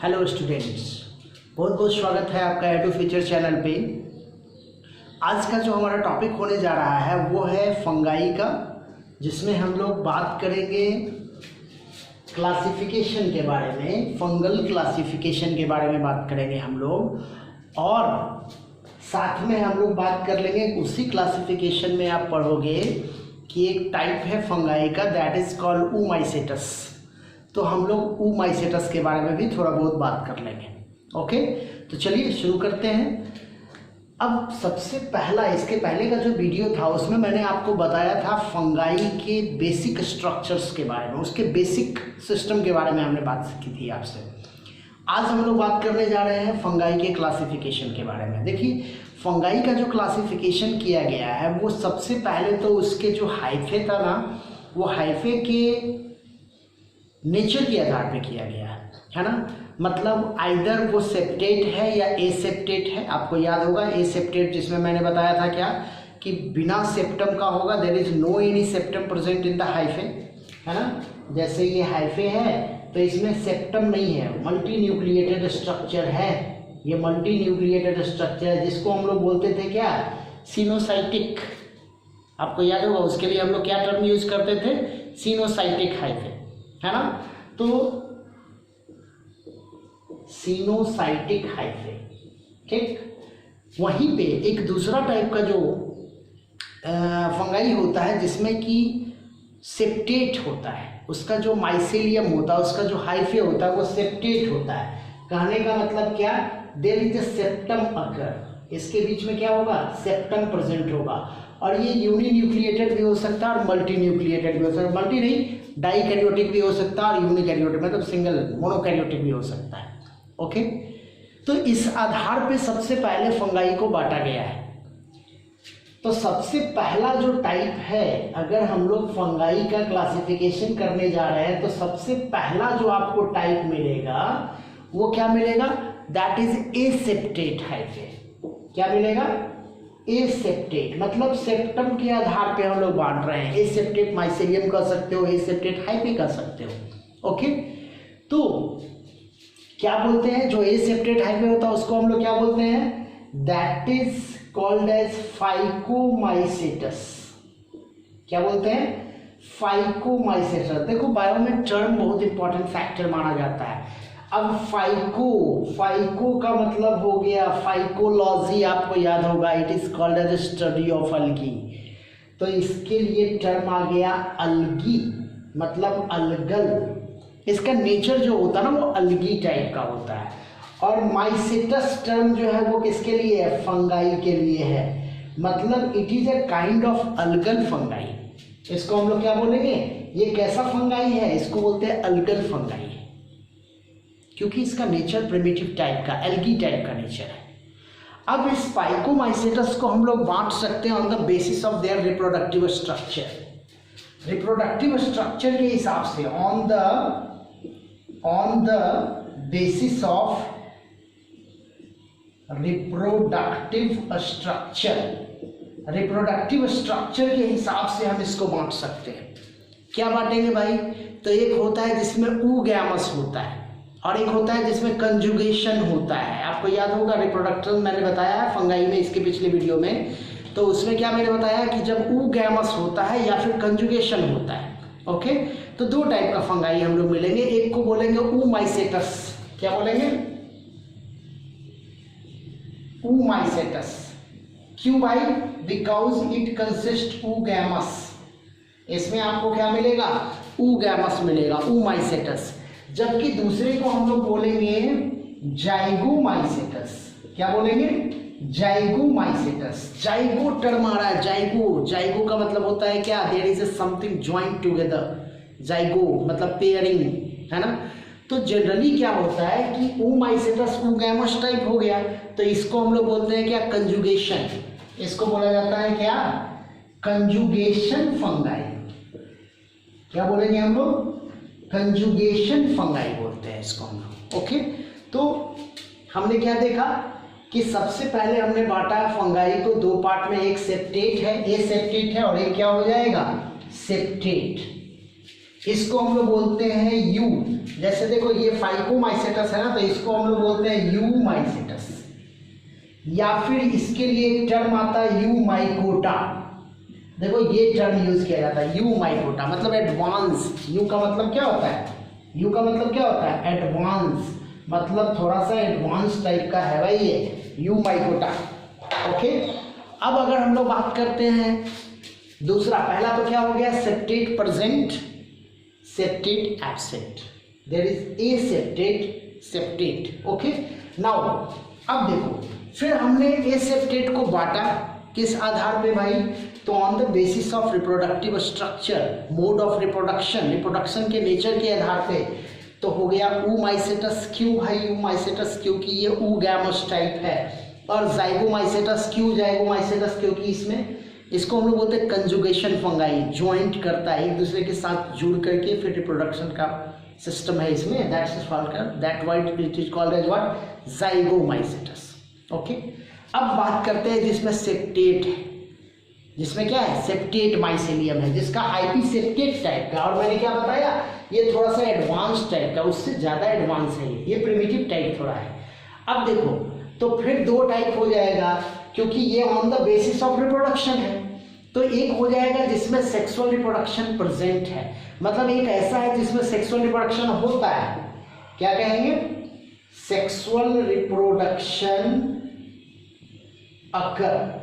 Hello students, बहुत बहुत स्वागत है आपका एडू फ्यूचर चैनल पे। आज का जो हमारा टॉपिक होने जा रहा है वो है फंगाई का, जिसमें हम लोग बात करेंगे क्लासिफिकेशन के बारे में, फंगल क्लासिफिकेशन के बारे में बात करेंगे हम लोग, और साथ में हम लोग बात कर लेंगे उसी क्लासिफिकेशन में आप पढ़ोगे कि एक टाइप है फंगाई का, दैट इज कॉल्ड ओमाइसेटस। तो हम लोग ओमाइसेटस के बारे में भी थोड़ा बहुत बात कर लेंगे। ओके, तो चलिए शुरू करते हैं। अब सबसे पहला, इसके पहले का जो वीडियो था उसमें मैंने आपको बताया था फंगाई के बेसिक स्ट्रक्चर्स के बारे में, उसके बेसिक सिस्टम के बारे में हमने बात की थी आपसे। आज हम लोग बात करने जा रहे हैं फंगाई के क्लासिफिकेशन के बारे में। देखिए, फंगाई का जो क्लासिफिकेशन किया गया है वो सबसे पहले तो उसके जो हाइफे था ना, वो हाइफे के नेचर के आधार पे किया गया है ना। मतलब आइदर वो सेप्टेट है या एसेप्टेट है। आपको याद होगा एसेप्टेट, जिसमें मैंने बताया था क्या कि बिना सेप्टम का होगा, there is no any septum present in the hyphae, है ना। जैसे ये हाइफे है तो इसमें सेप्टम नहीं है, मल्टी न्यूक्लिएटेड स्ट्रक्चर है। ये मल्टी न्यूक्लिएटेड स्ट्रक्चर है जिसको हम लोग बोलते थे क्या, सिनोसाइटिक। आपको याद होगा उसके लिए हम लोग क्या टर्म यूज करते थे, सिनोसाइटिक हाइफे, है ना। तो सिनोसाइटिक हाइफे, ठीक। वहीं पे एक दूसरा टाइप का जो फंगाई होता है जिसमें कि सेप्टेट होता है, उसका जो माइसेलियम होता है, उसका जो हाइफे होता है वो सेप्टेट होता है। कहने का मतलब क्या, देयर इज अ सेप्टम अकर, इसके बीच में क्या होगा, सेप्टम प्रेजेंट होगा। और ये यूनिन्यूक्लिएटेड भी हो सकता है और मल्टी न्यूक्लिएटेड भी हो सकता है। मल्टी नहीं, डाइकैरियोटिक भी हो सकता है और यूनिकैरियोटिक मतलब सिंगल मोनोकैरियोटिक भी हो सकता है। ओके, तो इस आधार पे सबसे पहले फंगाई को बांटा गया है। तो सबसे पहला जो टाइप है, अगर हम लोग फंगाई का क्लासिफिकेशन करने जा रहे हैं तो सबसे पहला जो आपको टाइप मिलेगा वो क्या मिलेगा, दैट इज एसेप्टेट हाइफे। क्या मिलेगा, एसेप्टेट, मतलब सेप्टम के आधार पे हम लोग बांट रहे हैं। एसेप्टेट माइसेलियम कह सकते हो, एसेप्टेट हाइफे कह सकते हो। ओके, तो क्या बोलते हैं, जो एसेप्टेट हाइफे होता है उसको हम लोग क्या बोलते हैं, दैट इज कॉल्ड एज फाइकोमाइसेटस। क्या बोलते हैं, फाइकोमाइसेटस। देखो बायो में टर्म बहुत इंपॉर्टेंट फैक्टर माना जाता है। अब फाइको का मतलब हो गया फाइकोलॉजी, आपको याद होगा, it is called as study of algae. तो इसके लिए टर्म आ गया अलगी, मतलब अलगल। इसका नेचर जो होता है ना वो अलगी टाइप का होता है। और माइसेटस टर्म जो है वो किसके लिए है, फंगाई के लिए है, मतलब it is a kind of algal fungi. इसको हम लोग क्या बोलेंगे, ये कैसा फंगाई है, इसको बोलते हैं अलगल फंगाई, क्योंकि इसका नेचर प्रिमिटिव टाइप का, एल्गी टाइप का नेचर है। अब इस फाइकोमाइसेटस को हम लोग बांट सकते हैं on the basis of their reproductive structure. Reproductive structure के हिसाब से, on the basis of reproductive structure के हिसाब से हम इसको बांट सकते हैं। क्या बांटेंगे भाई, तो एक होता है जिसमें ऊगैमस होता है और एक होता है जिसमें कंजुगेशन होता है। आपको याद होगा रिप्रोडक्टर मैंने बताया है फंगाई में, इसके पिछले वीडियो में, तो उसमें क्या मैंने बताया कि जब ऊगैमस होता है या फिर कंजुगेशन होता है। ओके, तो दो टाइप का फंगाई हम लोग मिलेंगे, एक को बोलेंगे ओमाइसेटस। क्या बोलेंगे, ओमाइसेटस। क्यों भाई, बिकॉज इट कंसिस्ट ओगैमस। इसमें आपको क्या मिलेगा, ओगैमस मिलेगा, ओमाइसेटस। जबकि दूसरे को हम लोग बोलेंगे जाइगोमाइसेटस। क्या बोलेंगे, जाइगोमाइसेटस। जाइगो टर्म आ रहा है, जाइगो का मतलब होता है क्या, there is something joint together. Zygo मतलब पेयरिंग, है ना। तो जनरली क्या होता है कि ओमाइसेटस ओगैमस टाइप हो गया, तो इसको हम लोग बोलते हैं क्या, कंजुगेशन। इसको बोला जाता है क्या, कंजुगेशन फंगाई। क्या बोलेंगे हम लोग, कंजुगेशन फंगाई बोलते हैं इसको हम लोग। ओके, तो हमने क्या देखा कि सबसे पहले हमने बांटा फंगाई को दो पार्ट में, एक सेप्टेट है, एसेप्टेट है, और एक क्या हो जाएगा, सेप्टेट। इसको हम लोग बोलते हैं यू। जैसे देखो ये फाइकोमाइसेटस है ना, तो इसको हम लोग बोलते हैं यू माइसेटस, या फिर इसके लिए एक टर्म आता है यू माइकोटा। देखो ये टर्म यूज किया जाता है यू माइकोटा, मतलब एडवांस। यू का मतलब क्या होता है? यू का मतलब क्या होता है? एडवांस, मतलब थोड़ा सा एडवांस टाइप का है भाई ये यू माइकोटा। ओके, अब अगर हम लोग बात करते हैं दूसरा, पहला तो क्या हो गया? Septate present, septate absent, there is a septate, septate. Okay, now अब देखो, फिर हमने ए सेप्टेट को बांटा किस आधार पे भाई? तो on the basis of reproductive structure, mode of reproduction, reproduction के नेचर के आधार पे। तो हो गया ऊ माइसेटस। क्यों भाई ऊ माइसेटस? क्योंकि ये ऊ गैमस टाइप है। और जाइगोमाइसेटस, क्यों जाइगोमाइसेटस? क्योंकि इसमें, इसको हम लोग बोलते हैं कंजुगेशन फंगाई, ज्वाइंट करता है एक दूसरे के साथ जुड़ करके, फिर रिप्रोडक्शन का सिस्टम है इसमें, that white it is called as what? Zygomycetes. Okay, अब बात करते हैं जिसमें सेप्टेट है, जिसमें क्या है? सेप्टेट माइसेलियम है, जिसका हाइपी सेप्टेट टाइप का। और मैंने क्या बताया? ये थोड़ा सा एडवांस टाइप का, उससे ज़्यादा एडवांस है ये प्रिमिटिव टाइप थोड़ा है। अब देखो, तो फिर दो टाइप हो जाएगा, क्योंकि ये on the basis of reproduction है। तो एक हो जाएगा जिसमें सेक्सुअल रिप्रोडक्शन प्रेजेंट है, मतलब एक ऐसा है जिसमें सेक्सुअल रिप्रोडक्शन होता है, क्या कहेंगे? सेक्सुअल रिप्रोडक्शन अकर।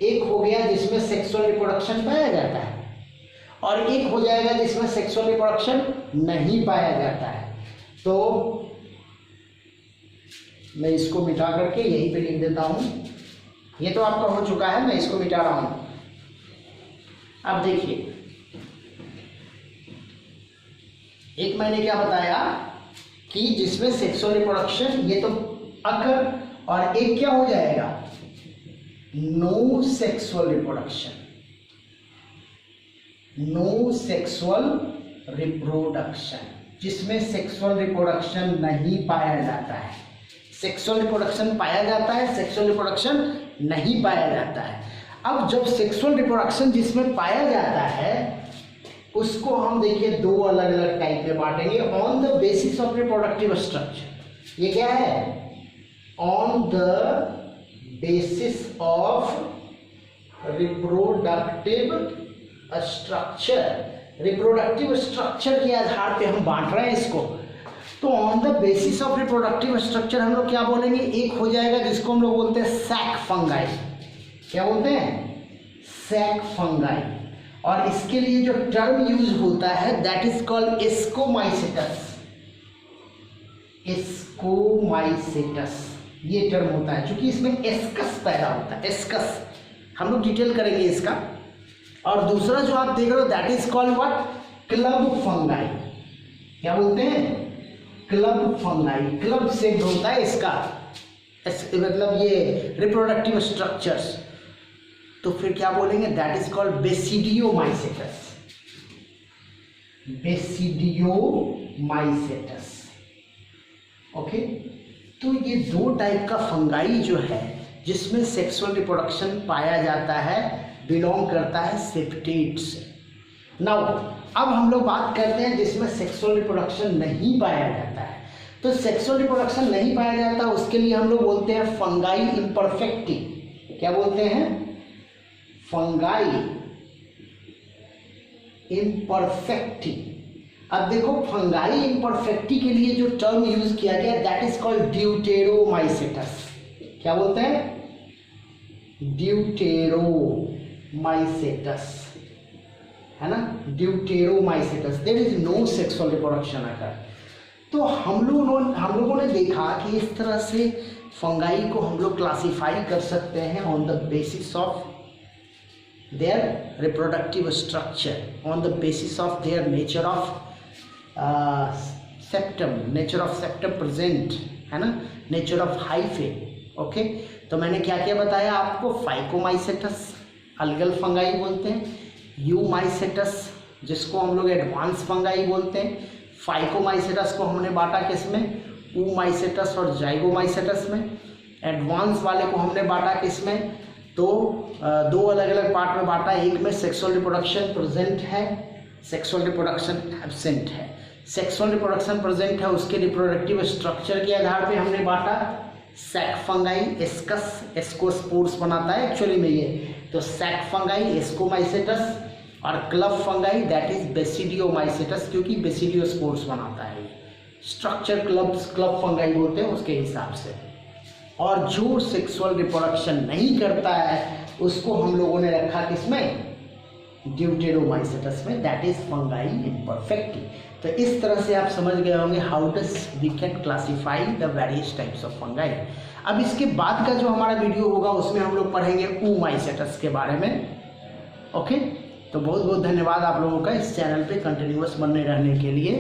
एक हो गया जिसमें सेक्सुअल रिप्रोडक्शन पाया जाता है, और एक हो जाएगा जिसमें सेक्सुअल रिप्रोडक्शन नहीं पाया जाता है। तो मैं इसको मिटा करके यहीं पे लिख देता हूं, ये तो आपका हो चुका है, मैं इसको मिटा रहा हूं। अब देखिए, एक मैंने क्या बताया कि जिसमें सेक्सुअल रिप्रोडक्शन, ये तो अकर, और एक क्या हो जाएगा? No sexual reproduction, no sexual reproduction, जिसमें सेक्सुअल रिप्रोडक्शन नहीं पाया जाता है। सेक्सुअल रिप्रोडक्शन पाया जाता है, सेक्सुअल रिप्रोडक्शन नहीं पाया जाता है। अब जब सेक्सुअल रिप्रोडक्शन जिसमें पाया जाता है, उसको हम देखिए दो अलग अलग टाइप में बांटेंगे on the basis of reproductive structure. ये क्या है? On the basis of reproductive structure, reproductive structure के आधार पे हम बांट रहे हैं इसको। तो on the basis of reproductive structure हम लोग क्या बोलेंगे? एक हो जाएगा जिसको हम लोग बोलते हैं सैक फंगाई। क्या बोलते हैं? Sac fungi. और इसके लिए जो टर्म यूज होता है that is called ascomycetes, ascomycetes ये टर्म होता है, क्योंकि इसमें एस्कस पैदा होता है। एस्कस हम लोग डिटेल करेंगे इसका। और दूसरा जो आप देख रहे हो that is called what? Club fungi. क्या बोलते हैं? Club fungi. क्लब से होता है इसका, मतलब ये रिप्रोडक्टिव स्ट्रक्चर्स। तो फिर क्या बोलेंगे? That is called basidiomycetes, basidiomycetes. Okay, तो ये दो टाइप का फंगाई जो है जिसमें सेक्सुअल रिप्रोडक्शन पाया जाता है, बिलोंग करता है सेप्टेट से। नाउ अब हम लोग बात करते हैं जिसमें सेक्सुअल रिप्रोडक्शन नहीं पाया जाता है। तो सेक्सुअल रिप्रोडक्शन नहीं पाया जाता, उसके लिए हम लोग बोलते हैं फंगाई इम्परफेक्टी। क्या बोलते हैं? Fungi imperfecti. अब देखो, फंगाई इम्परफेक्टी के लिए जो टर्म यूज किया गया दैट इज कॉल्ड ड्यूटेरोमाइसेटस। क्या बोलते हैं? ड्यूटेरोमाइसेटस, है ना? Deuteromycetes, there is no sexual reproduction occur. तो हम लोगों ने देखा कि इस तरह से फंगाई को हम लोग क्लासिफाई कर सकते हैं on the basis of their reproductive structure, on the basis of their nature of septum, nature of septum present, है ना? nature of hyphae। ओके, तो मैंने क्या क्या बताया आपको? फाइकोमाइसेटस अलगल फंगाई बोलते हैं, यूमाइसेटस जिसको हम लोग एडवांस फंगाई बोलते हैं, फाइकोमाइसेटस को हमने बांटा किसमें? ऊमाइसेटस और जाइगोमाइसेटस में। एडवांस वाले को हमने बांटा किसमें? तो दो अलग अलग पार्ट में बांटा, एक में सेक्सुअल रिप्रोडक्शन प्रेजेंट है सेक्सुअल रिप्रोडक्शन एब्सेंट है। सेक्सुअल रिप्रोडक्शन प्रेजेंट है, उसके रिप्रोडक्टिव स्ट्रक्चर के आधार पे हमने बांटा। सैक फंगाई एस्कस, एस्कोस्पोर्स बनाता है एक्चुअली में ये, तो सैक फंगाई एस्कोमाइसेटस, और क्लब फंगाई दैट इज बेसिडियोमाइसेटस, क्योंकि बेसिडियोस्पोर्स बनाता है। स्ट्रक्चर क्लब फंगाई बोलते हैं उसके हिसाब से। और जो सेक्सुअल रिप्रोडक्शन नहीं करता है उसको हम लोगों ने रखा किसमें, ड्यूटेरोमाइसेटस में, दैट इज फंगाई इम्परफेक्टी। तो इस तरह से आप समझ गए होंगे how does we can classify the various types of fungi. अब इसके बाद का जो हमारा वीडियो होगा उसमें हम लोग पढ़ेंगे oomaइसेटस के बारे में। ओके, तो बहुत बहुत धन्यवाद आप लोगों का इस चैनल पे कंटिन्यूअस बने रहने के लिए।